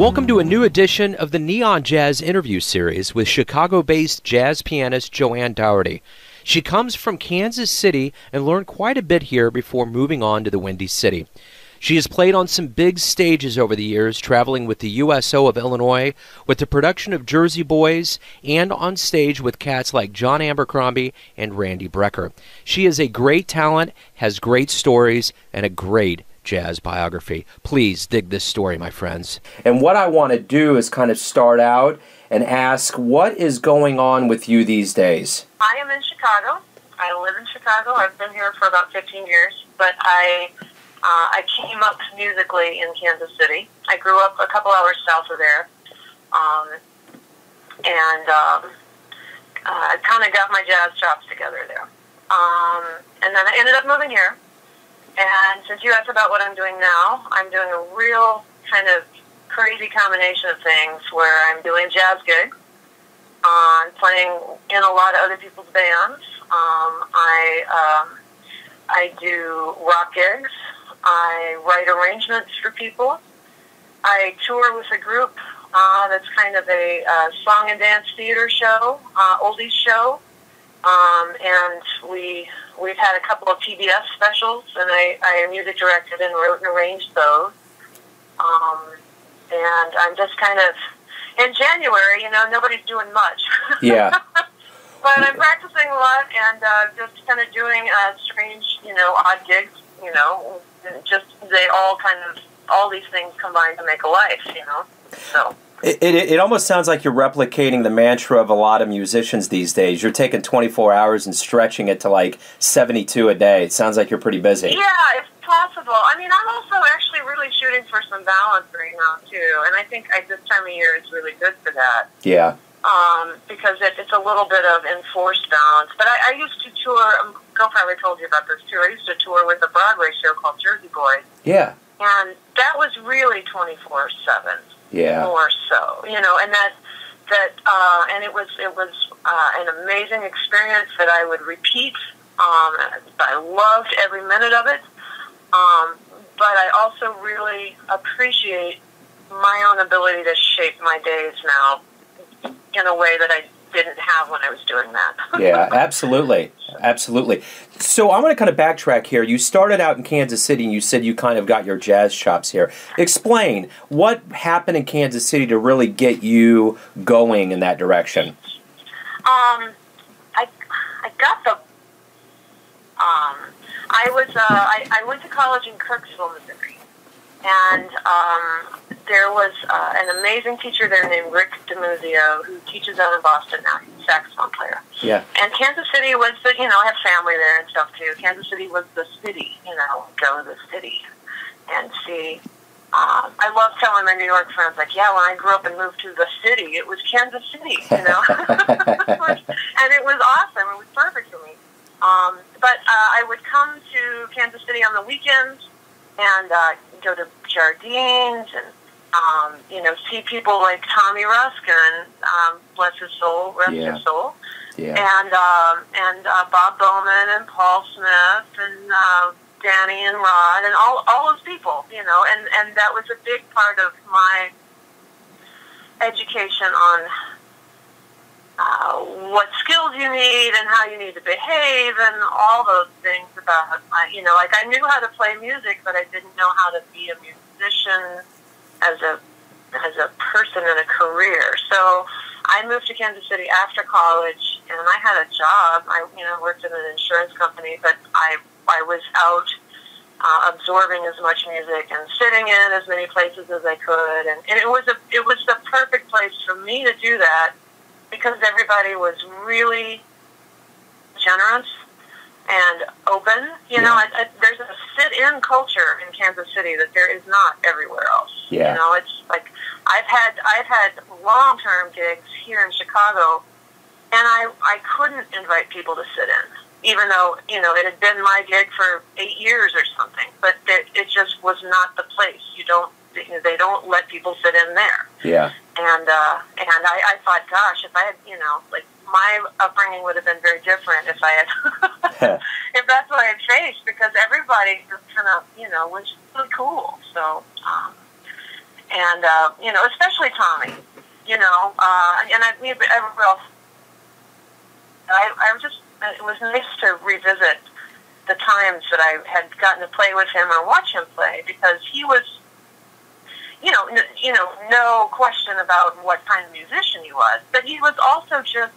Welcome to a new edition of the Neon Jazz interview series with Chicago-based jazz pianist Joanne Daugherty. She comes from Kansas City and learned quite a bit here before moving on to the Windy City. She has played on some big stages over the years, traveling with the USO of Illinois, with the production of Jersey Boys, and on stage with cats like John Ambercrombie and Randy Brecker. She is a great talent, has great stories, and a great jazz biography. Please dig this story, my friends. And what I want to do is kind of start out and ask, what is going on with you these days? I am in Chicago. I live in Chicago. I've been here for about 15 years, but I came up musically in Kansas City. I grew up a couple hours south of there, and I kind of got my jazz chops together there. And then I ended up moving here. And since you asked about what I'm doing now, I'm doing a real kind of crazy combination of things where I'm doing jazz gigs, playing in a lot of other people's bands. I do rock gigs. I write arrangements for people. I tour with a group that's kind of a song and dance theater show, oldies show. And we've had a couple of PBS specials, and I music directed and wrote and arranged those. And I'm just kind of, in January, nobody's doing much. Yeah. But I'm practicing a lot and just kind of doing strange, odd gigs, just they all these things combine to make a life, so. It almost sounds like you're replicating the mantra of a lot of musicians these days. You're taking 24 hours and stretching it to like 72 a day. It sounds like you're pretty busy. Yeah, it's possible. I mean, I'm also actually really shooting for some balance right now, too. And I think this time of year is really good for that. Yeah. Because it's a little bit of enforced balance. But I used to tour, Bill probably told you about this, too. I used to tour with a Broadway show called Jersey Boys. Yeah. And that was really 24/7. Yeah. More so, and and it was an amazing experience that I would repeat. I loved every minute of it, but I also really appreciate my own ability to shape my days now in a way that I didn't have when I was doing that. Yeah, absolutely. Absolutely. So I'm going to kind of backtrack here. You started out in Kansas City, and you said you kind of got your jazz chops here. Explain, what happened in Kansas City to really get you going in that direction? I got the... I went to college in Kirksville, Missouri, and there was an amazing teacher there named Rick DeMuzio who teaches out in Boston now. He's a saxophone player. Yeah. And Kansas City was the, I have family there and stuff too. Kansas City was the city, go to the city and see. I love telling my New York friends, like, yeah, when I grew up and moved to the city, it was Kansas City, and it was awesome. It was perfect for me. But I would come to Kansas City on the weekends and go to Jardines and, see people like Tommy Ruskin, bless his soul, rest his soul. Yeah. And Bob Bowman and Paul Smith and Danny and Rod and all those people, and that was a big part of my education on what skills you need and how you need to behave and all those things about, I knew how to play music, but I didn't know how to be a musician as a person in a career. So I moved to Kansas City after college, and I had a job. I worked in an insurance company, but I was out absorbing as much music and sitting in as many places as I could, and it was the perfect place for me to do that because everybody was really generous and open. There's a sit-in culture in Kansas City that there is not everywhere else. Yeah. It's like I've had long-term gigs here in Chicago, and I couldn't invite people to sit in, even though it had been my gig for 8 years or something. But it just was not the place. They don't let people sit in there. Yeah. And I thought, gosh, if I had my upbringing would have been very different if I had if that's what I had faced, because everybody just kind of was really cool. So and especially Tommy, and everybody else. I just, it was nice to revisit the times that I had gotten to play with him or watch him play, because he was, no question about what kind of musician he was, but he was also just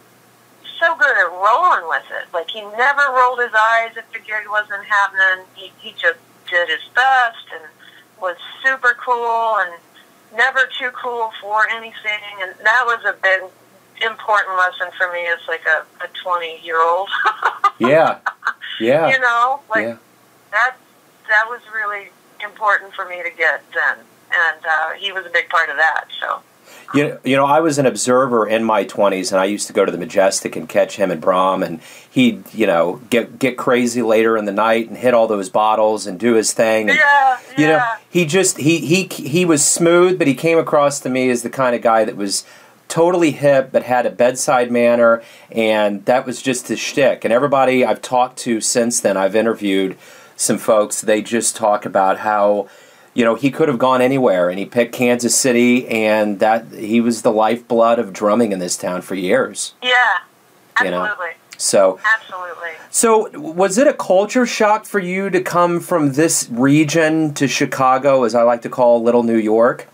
so good at rolling with it. Like, he never rolled his eyes if the gig wasn't happening. He just did his best and was super cool and never too cool for anything. And that was a big, important lesson for me as like a 20-year-old. Yeah. That was really important for me to get then. And he was a big part of that, so. I was an observer in my 20s, and I used to go to the Majestic and catch him and Brahm, and he'd, get crazy later in the night and hit all those bottles and do his thing. And, he was smooth, but he came across to me as the kind of guy that was totally hip, but had a bedside manner, and that was just his shtick. And everybody I've talked to since then, I've interviewed some folks, they just talk about how he could have gone anywhere, and he picked Kansas City, and that he was the lifeblood of drumming in this town for years. Yeah, absolutely. Absolutely. So was it a culture shock for you to come from this region to Chicago, as I like to call Little New York?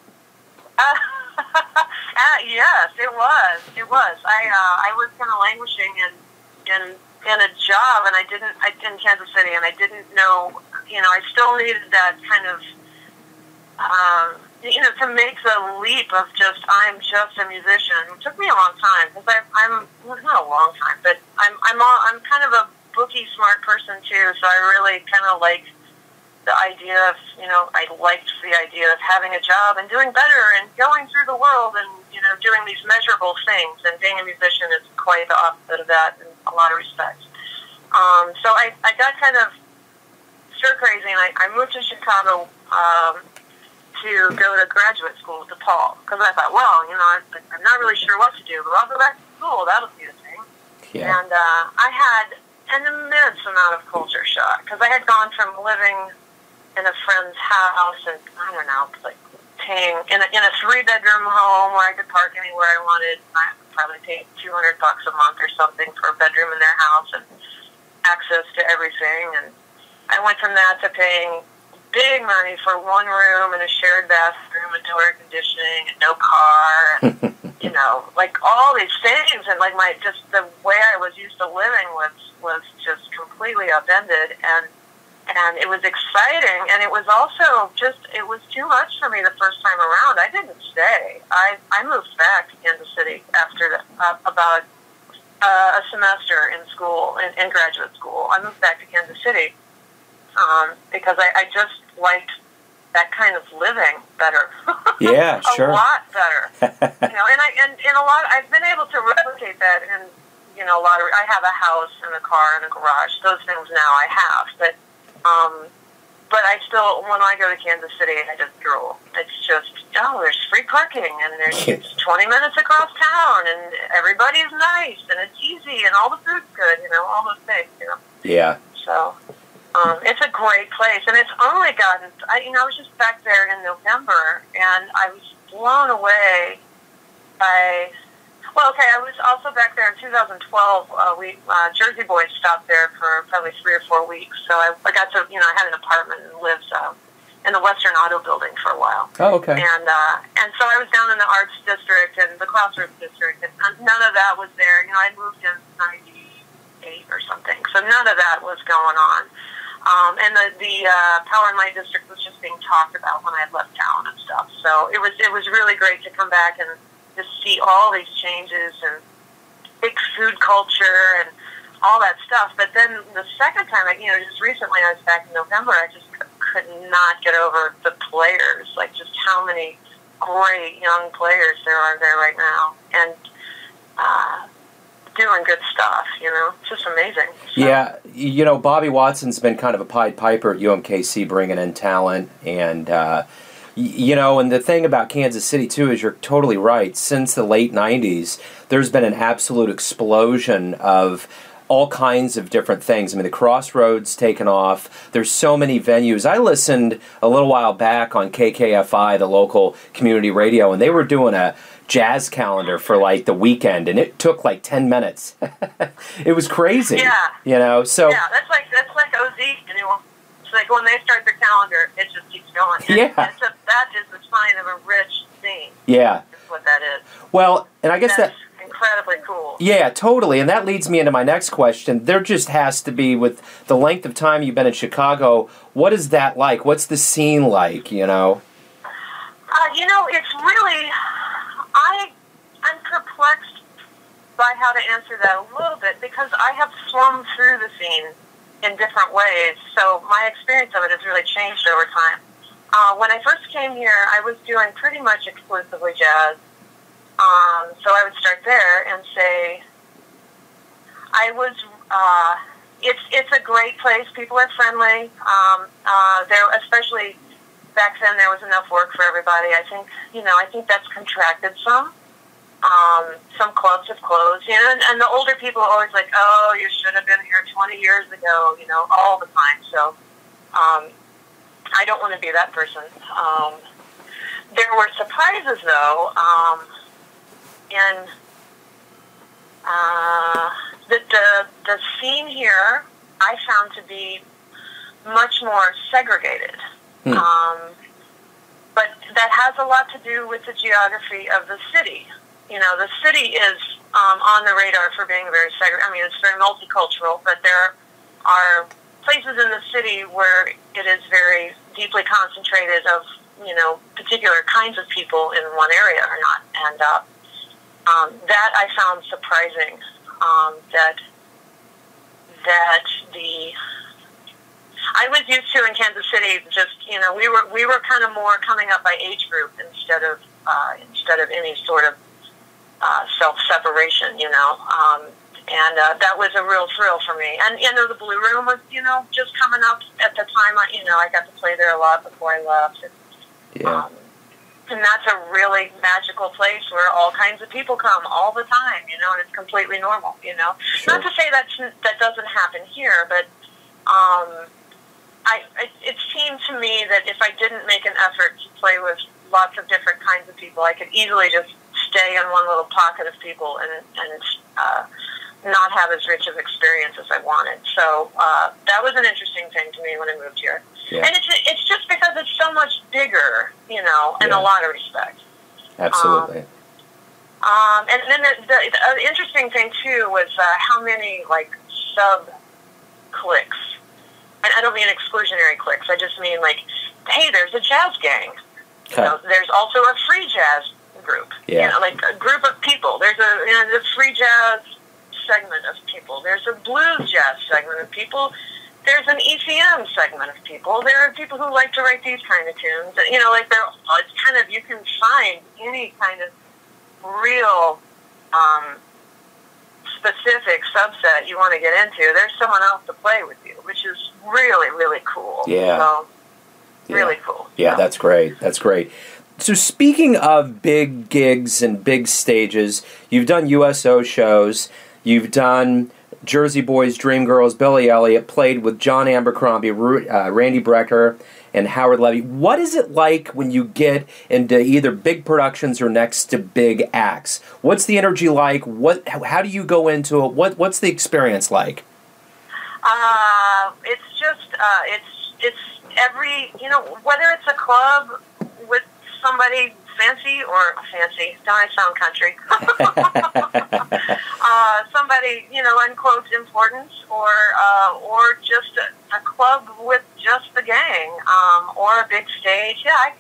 Yes, it was. It was. I was kind of languishing in a job, and in Kansas City, and I didn't know. I still needed that kind of. To make the leap of I'm just a musician. It took me a long time, because I'm not a long time, but I'm kind of a bookie smart person too. So I really kind of like the idea of I liked the idea of having a job and doing better and going through the world and doing these measurable things. And being a musician is quite the opposite of that in a lot of respects. So I got kind of stir crazy, and I moved to Chicago. To go to graduate school at DePaul, because I thought, I'm not really sure what to do, but I'll go back to school. That'll be the thing. Yeah. And I had an immense amount of culture shock, because I had gone from living in a friend's house and paying in a 3-bedroom home where I could park anywhere I wanted. I probably paid $200 a month or something for a bedroom in their house and access to everything. And I went from that to paying big money for one room and a shared bathroom and no air conditioning and no car and all these things, and just the way I was used to living was just completely upended, and it was exciting, and it was also it was too much for me the first time around. I didn't stay. I moved back to Kansas City after about a semester in school, in graduate school. I moved back to Kansas City because I just liked that kind of living better. Yeah, sure. A lot better. And a lot. I've been able to replicate that in a lot of. I have a house and a car and a garage. Those things now I have, but I still, when I go to Kansas City, I just drool. It's just there's free parking, and it's 20 minutes across town, and everybody's nice, and it's easy, and all the food's good. All those things. Yeah. So. It's a great place, and it's only gotten. I was just back there in November, and I was blown away by. I was also back there in 2012. We Jersey Boys stopped there for probably 3 or 4 weeks, so I got to. I had an apartment and lived in the Western Auto Building for a while. Oh, okay. And so I was down in the Arts District and the Crossroads District, and none of that was there. I moved in '98 or something, so none of that was going on. And the Power and Light District was just being talked about when I had left town and stuff. So it was really great to come back and just see all these changes and big food culture and all that stuff. But then the second time, just recently, I was back in November. I just could not get over the players, just how many great young players there are there right now, and doing good stuff, It's just amazing. So. Yeah, Bobby Watson's been kind of a Pied Piper at UMKC, bringing in talent, and, and the thing about Kansas City, too, is you're totally right. Since the late 90s, there's been an absolute explosion of all kinds of different things. I mean, the Crossroads taken off. There's so many venues. I listened a little while back on KKFI, the local community radio, and they were doing a jazz calendar for like the weekend, and it took like 10 minutes. It was crazy. Yeah. You know, so yeah, that's like OZ. You know, it's like when they start their calendar, it just keeps going. And yeah, that is the sign of a rich scene. Yeah, that's what that is. Well, and I guess that's incredibly cool. Yeah, totally, and that leads me into my next question. There just has to be, with the length of time you've been in Chicago, what is that like? What's the scene like? You know. You know, it's really. I'm perplexed by how to answer that a little bit because I have swum through the scene in different ways, so my experience of it has really changed over time. When I first came here, I was doing pretty much exclusively jazz, so I would start there and say, it's a great place. People are friendly. Especially back then, there was enough work for everybody. I think that's contracted some. Some clubs have closed, you know, and the older people are always like, oh, you should have been here 20 years ago, you know, all the time. So I don't want to be that person. There were surprises, though, in the scene here I found to be much more segregated. But that has a lot to do with the geography of the city. You know, the city is on the radar for being very segregated. I mean, it's very multicultural, but there are places in the city where it is very deeply concentrated of, you know, particular kinds of people in one area or not. And that I found surprising, I was used to in Kansas City, just, you know, we were kind of more coming up by age group instead of any sort of self-separation, you know, and that was a real thrill for me. And, you know, the Blue Room was, you know, just coming up at the time, I got to play there a lot before I left. And that's a really magical place where all kinds of people come all the time, you know, and it's completely normal, you know. Sure. Not to say that doesn't happen here, but it seemed to me that if I didn't make an effort to play with lots of different kinds of people, I could easily just stay in one little pocket of people and not have as rich of experience as I wanted. So that was an interesting thing to me when I moved here. Yeah. And it's just because it's so much bigger, you know, in a lot of respects. Absolutely. And then the interesting thing, too, was how many, like, sub-cliques. And I don't mean exclusionary cliques. I just mean, like, hey, there's a jazz gang. Okay. You know, there's also a free jazz group. Yeah. You know, like a group of people. There's a free jazz segment of people. There's a blues jazz segment of people. There's an ECM segment of people. There are people who like to write these kind of tunes. You know, like it's kind of, you can find any kind of real specific subset you want to get into. There's someone else to play with you, which is really, really cool. Yeah. So, really cool. Yeah, that's great. That's great. So speaking of big gigs and big stages, you've done USO shows, you've done Jersey Boys, Dreamgirls, Billy Elliot, played with John Ambercrombie, Randy Brecker, and Howard Levy. What is it like when you get into either big productions or next to big acts? What's the energy like? How do you go into it? What's the experience like? It's just it's every, you know, whether it's a club with somebody fancy or fancy, don't I sound country? Somebody, you know, in quotes, important, or just a club with just the gang, or a big stage. Yeah,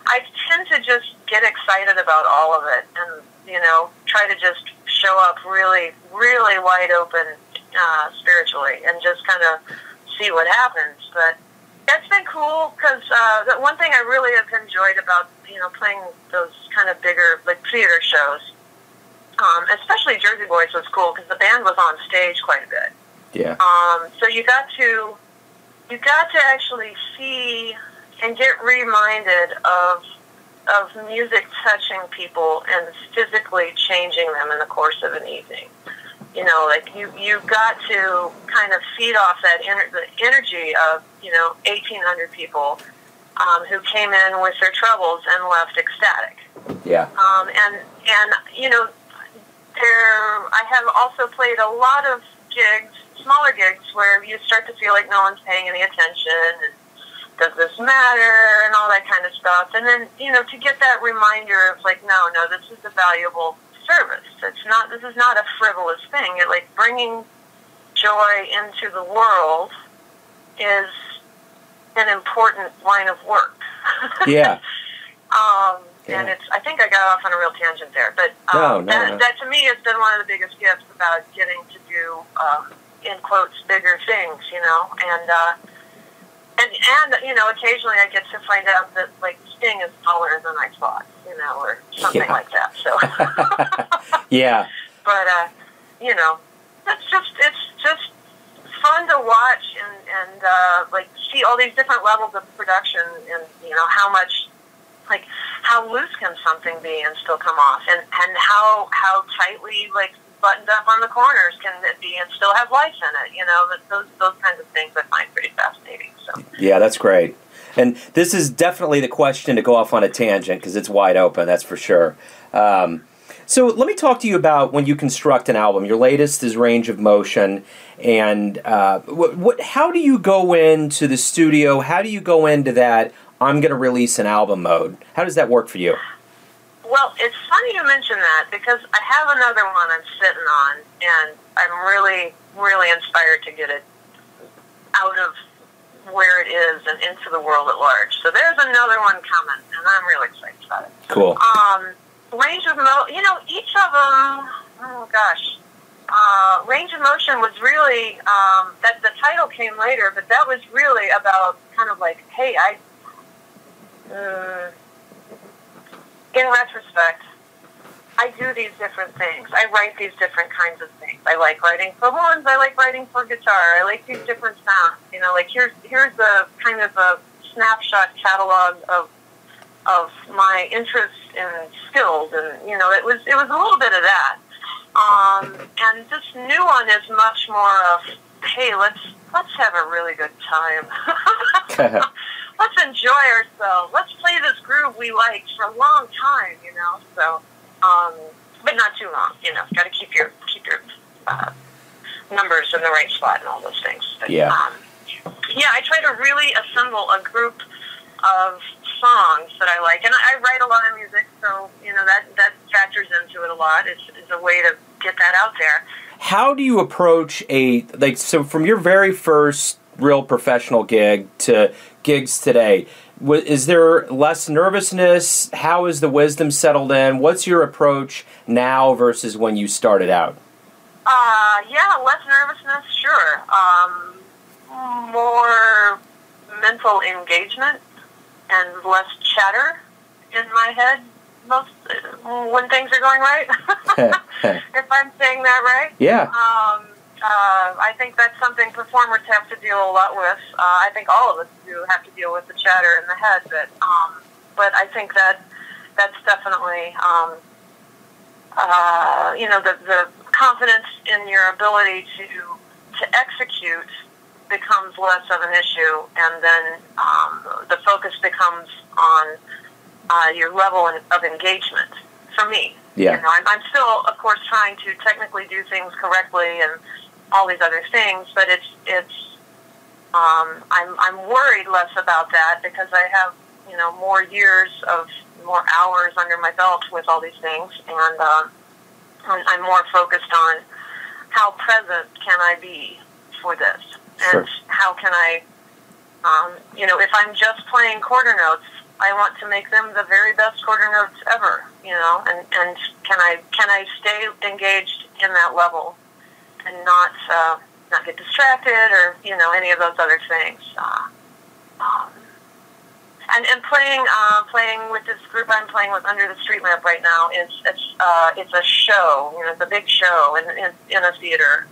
I tend to just get excited about all of it, and, you know, try to just show up really, really wide open spiritually, and just kind of see what happens. But that's been cool, because the one thing I really have enjoyed about, you know, playing those kind of bigger, like, theater shows, especially Jersey Boys, was cool because the band was on stage quite a bit. Yeah. So you got to actually see and get reminded of music touching people and physically changing them in the course of an evening. You know, like you've got to kind of feed off that the energy of 1,800 people who came in with their troubles and left ecstatic. Yeah. And I have also played a lot of gigs, smaller gigs, where you start to feel like no one's paying any attention, and does this matter, and all that kind of stuff. And then, to get that reminder of like, no, this is a valuable service. This is not a frivolous thing. Like, bringing joy into the world is an important line of work. Yeah. And I think I got off on a real tangent there, but no. That to me has been one of the biggest gifts about getting to do, in quotes, bigger things, and occasionally I get to find out that like Sting is taller than I thought, or something like that. So yeah. But it's just fun to watch and like see all these different levels of production, and how loose can something be and still come off, and how tightly like buttoned up on the corners can it be and still have life in it. Those kinds of things I find pretty fascinating. So yeah, that's great. And this is definitely the question to go off on a tangent, because it's wide open, that's for sure. So let me talk to you about when you construct an album. Your latest is Range of Motion, and how do you go into the studio? How do you go into that, I'm going to release an album mode? How does that work for you? Well, it's funny you mention that, because I have another one I'm sitting on, and I'm really, really inspired to get it out of where it is and into the world at large. So there's another one coming, and I'm really excited about it. Cool. Range of Motion, each of them, oh gosh. Range of Motion was really, that the title came later, but that was really about kind of like, hey, in retrospect, I do these different things. I write these different kinds of things. I like writing for horns. I like writing for guitar. I like these different sounds. Like here's a kind of a snapshot catalog of my interests and skills, and it was a little bit of that. And this new one is much more of, hey, let's have a really good time. Let's enjoy ourselves. Let's play this groove we liked for a long time, So, but not too long. Got to keep your numbers in the right spot and all those things. But, yeah. I try to really assemble a group of songs that I like, and I write a lot of music, so that factors into it a lot. It's a way to get that out there. How do you approach so from your very first real professional gig to gigs today, is there less nervousness? How is the wisdom settled in? What's your approach now versus when you started out? Less nervousness, sure. More mental engagement and less chatter in my head when things are going right. If I'm saying that right. Yeah. I think that's something performers have to deal a lot with. I think all of us do have to deal with the chatter in the head, but I think that's definitely the confidence in your ability to execute becomes less of an issue, and then the focus becomes on your level of engagement. For me, yeah. I'm still, of course, trying to technically do things correctly and all these other things, but I'm worried less about that, because I have more years of more hours under my belt with all these things, and I'm more focused on how present can I be for this, and sure. How can I, if I'm just playing quarter notes, I want to make them the very best quarter notes ever, and can I stay engaged in that level and not get distracted or any of those other things. And playing with this group I'm playing with Under the Street Lamp right now it's a show, it's a big show in a theater.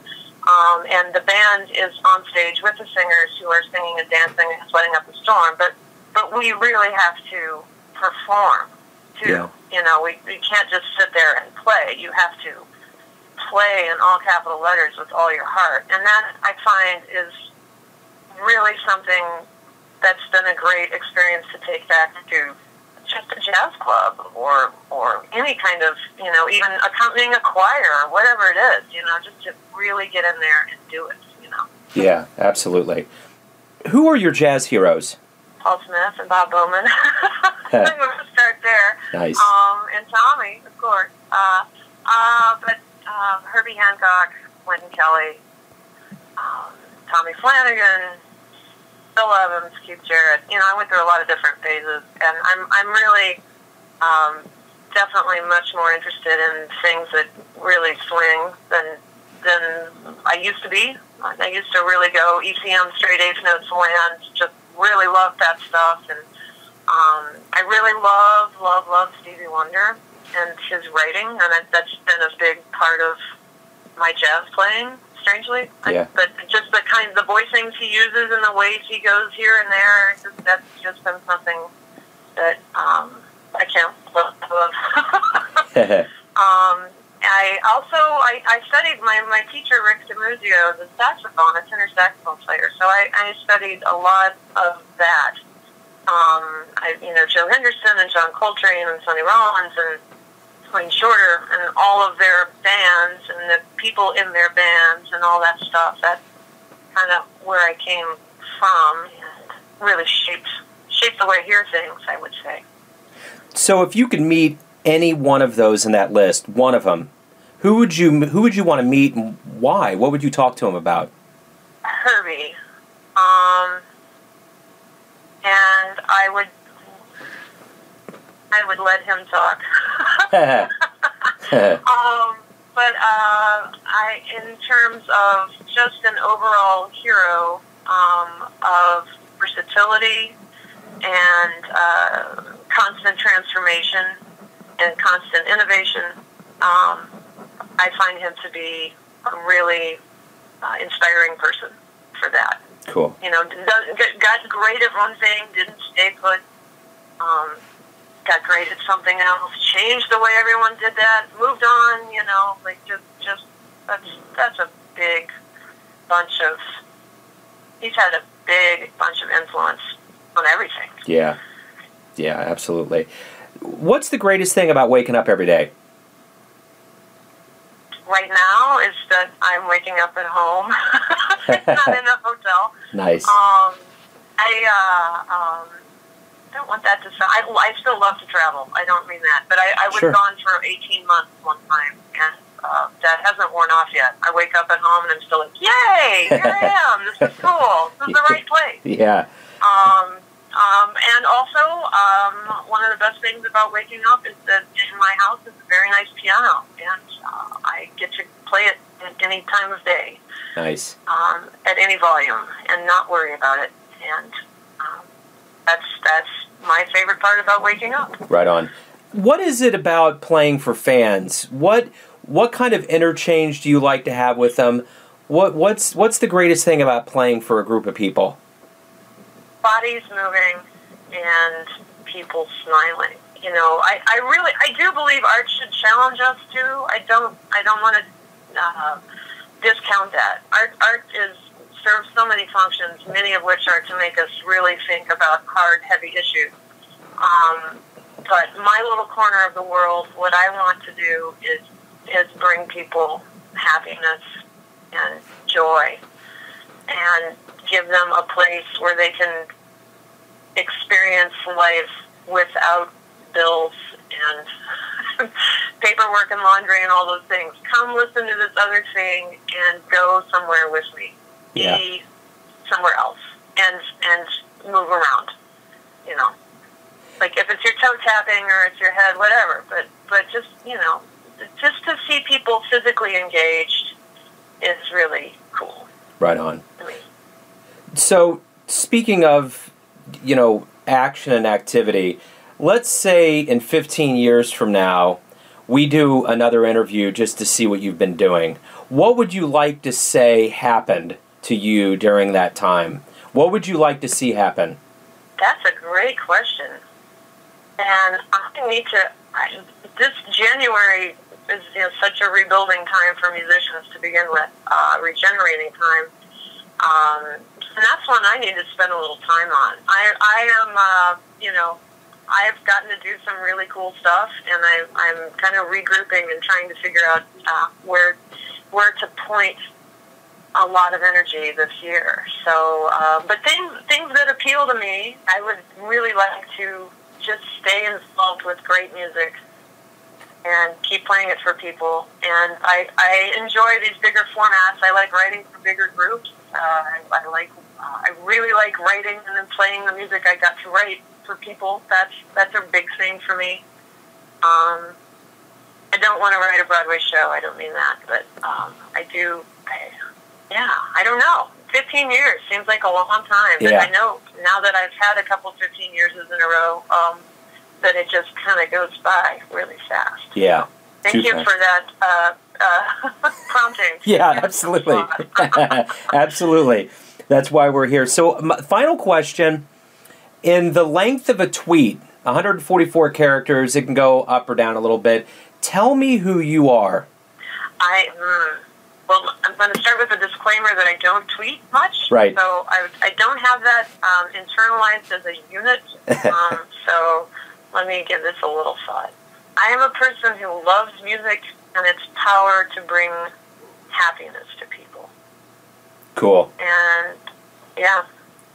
And the band is on stage with the singers who are singing and dancing and sweating up the storm, but we really have to perform too. Yeah. We can't just sit there and play. You have to play in all capital letters with all your heart. And that, I find, is really something that's been a great experience to take back to just a jazz club or any kind of, even accompanying a choir or whatever it is, just to really get in there and do it, Yeah, absolutely. Who are your jazz heroes? Paul Smith and Bob Bowman. I'm going to start there. Nice. And Tommy, of course. But Herbie Hancock, Wynton Kelly, Tommy Flanagan, Bill Evans, Keith Jarrett. I went through a lot of different phases, and I'm really definitely much more interested in things that really swing than I used to be. I used to really go ECM, straight eighth notes land, just really love that stuff, and I really love Stevie Wonder and his writing, and that's been a big part of my jazz playing, strangely. Yeah. But just the voicings he uses and the ways he goes here and there, that's just been something that I can't love. I studied, my teacher, Rick DiMuzio, is a saxophone, a tenor saxophone player, so I studied a lot of that. Joe Henderson and John Coltrane and Sonny Rollins and Wayne Shorter and all of their bands and the people in their bands and all that stuff. That's kind of where I came from and really shaped the way I hear things, I would say. So if you could meet any one of those in that list, one of them, who would you want to meet and why? What would you talk to him about? Herbie. And I would let him talk. In terms of just an overall hero of versatility and constant transformation and constant innovation, I find him to be a really inspiring person for that. Cool. Got great at one thing, didn't stay put. Got great at something else, changed the way everyone did that, moved on. Just that's a big bunch of. He's had a big bunch of influence on everything. Yeah, absolutely. What's the greatest thing about waking up every day? Right now is that I'm waking up at home, not in a hotel. Nice. I don't want that to sound. I still love to travel. I don't mean that, but I was gone for 18 months one time, and that hasn't worn off yet. I wake up at home and I'm still like, yay! Here I am. This is cool. This is the right place. Yeah. And also, one of the best things about waking up is that in my house is a very nice piano, and I get to play it at any time of day. Nice. At any volume, and not worry about it. And that's my favorite part about waking up. Right on. What is it about playing for fans? What kind of interchange do you like to have with them? What's the greatest thing about playing for a group of people? Bodies moving and people smiling. I do believe art should challenge us too. I don't want to discount that. Art serves so many functions, many of which are to make us really think about hard, heavy issues. But my little corner of the world, what I want to do is bring people happiness and joy and give them a place where they can experience life without bills and paperwork and laundry and all those things. Come listen to this other thing and go somewhere with me. Yeah. Be somewhere else and move around. Like if it's your toe tapping or it's your head, whatever. But just just to see people physically engaged is really cool. Right on. To me. So speaking of action and activity, let's say in 15 years from now, we do another interview just to see what you've been doing. What would you like to say happened to you during that time? What would you like to see happen? That's a great question. And I need to, this January is such a rebuilding time for musicians to begin with, regenerating time. And that's one I need to spend a little time on. I am, I've gotten to do some really cool stuff, and I'm kind of regrouping and trying to figure out where to point a lot of energy this year. So, but things that appeal to me, I would really like to just stay involved with great music and keep playing it for people. And I enjoy these bigger formats. I like writing for bigger groups. I really like writing and then playing the music I got to write for people. That's a big thing for me. I don't want to write a Broadway show. I don't mean that, but I do. I don't know. 15 years seems like a long time. Yeah. But I know now that I've had a couple 15 years in a row, that it just kind of goes by really fast. Yeah. So, thank you for that prompting. Yeah, absolutely. Absolutely. That's why we're here. So, final question. In the length of a tweet, 144 characters, it can go up or down a little bit. Tell me who you are. Well, I'm going to start with a disclaimer that I don't tweet much. Right. So I don't have that internalized as a unit. So let me give this a little thought. I am a person who loves music and its power to bring happiness to people. Cool. And, yeah.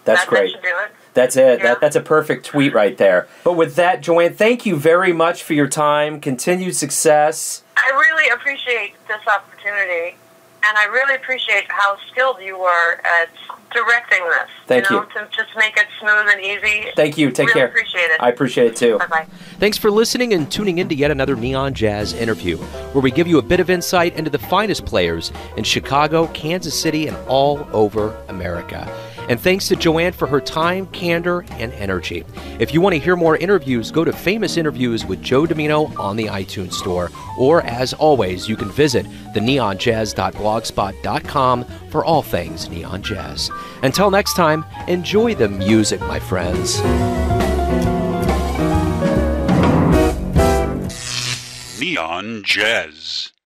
That's great. That should do it. That's it. Yeah. That's a perfect tweet right there. But with that, Joanne, thank you very much for your time. Continued success. I really appreciate this opportunity, and I really appreciate how skilled you are at directing this. Thank you. To just make it smooth and easy. Thank you. Take care. Appreciate it. I appreciate it too. Bye-bye. Thanks for listening and tuning in to yet another Neon Jazz interview, where we give you a bit of insight into the finest players in Chicago, Kansas City, and all over America. And thanks to Joanne for her time, candor, and energy. If you want to hear more interviews, go to Famous Interviews with Joe Domino on the iTunes Store. Or, as always, you can visit theneonjazz.blogspot.com for all things Neon Jazz. Until next time, enjoy the music, my friends. Neon Jazz.